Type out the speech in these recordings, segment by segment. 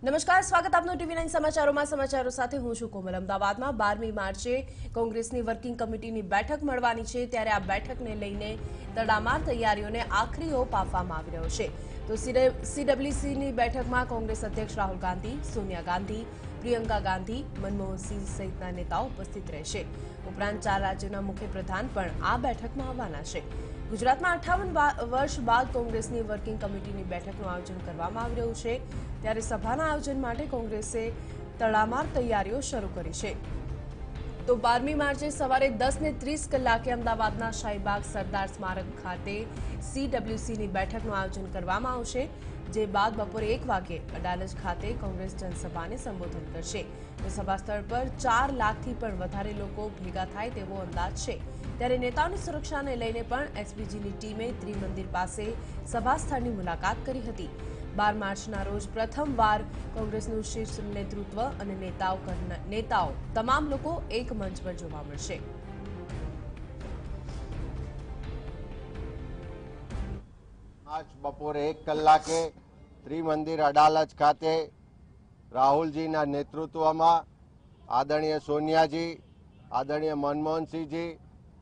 નમસ્કાર, સ્વાગત આપનું ટીવી9 સમાચારોમાં. સમાચારો સાથે હું છું કોમલ. અમદાવાદમાં 12મી માર્ચે કોંગ્રેસની વર્કિંગ કમિટીની બેઠક મળવાની છે, ત્યારે આ બેઠકને લઈને તડામાર તૈયારીઓને આખરી ઓપ આપવામાં આવી રહ્યો છે. તો સીડબ્લ્યુસીની બેઠકમાં કોંગ્રેસ અધ્યક્ષ રાહુલ ગાંધી, સોનિયા ગાંધી, પ્રિયંકા ગાંધી, મનમોહનસિંહ સહિતના નેતાઓ ઉપસ્થિત રહેશે. ઉપરાંત 4 રાજ્યોના મુખ્યપ્રધાન પણ આ બેઠકમાં આવવાના છે. ગુજરાતમાં 58 વર્ષ બાદ કોંગ્રેસની વર્કિંગ કમિટીની બેઠકનું આયોજન કરવામાં આવી રહ્યું છે, ત્યારે સભાના આયોજન માટે કોંગ્રેસે તડામાર તૈયારીઓ શરૂ કરી છે. તો 12મી માર્ચે સવારે 10:30 કલાકે અમદાવાદના શાહીબાગ સરદાર સ્મારક ખાતે સીડબ્લ્યુસીની બેઠકનું આયોજન કરવામાં આવશે, જે બાદ બપોરે 1 વાગે અડાલજ ખાતે કોંગ્રેસ જનસભાને સંબોધન કરશે. તો સભા સ્થળ પર 4 લાખથી પણ વધારે લોકો ભેગા થાય તેવો અંદાજ છે. ત્યારે નેતાઓની સુરક્ષાને લઈને પણ એસપીજીની ટીમે ત્રિમંદિર પાસે સભા સ્થળની મુલાકાત કરી હતી. 12 માર્ચના રોજ પ્રથમવાર કોંગ્રેસનું શીર્ષ નેતૃત્વ અને નેતાઓ તમામ લોકો એક મંચ પર જોવા મળશે. આજ બપોરે 1 કલાકે ત્રિમંદિર અડાલજ ખાતે રાહુલજીના નેતૃત્વમાં આદરણીય સોનિયાજી, આદરણીય મનમોહનસિંહજી,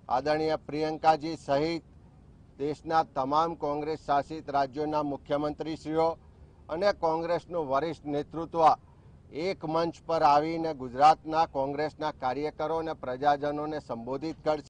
આદરણીય પ્રિયંકાજી સહિત દેશના તમામ કોંગ્રેસ શાસિત રાજ્યોના મુખ્યમંત્રીશ્રીઓ અને કોંગ્રેસનું વરિષ્ઠ નેતૃત્વ એક મંચ પર આવીને ગુજરાતના કોંગ્રેસના કાર્યકરો અને પ્રજાજનોને સંબોધિત કરશે.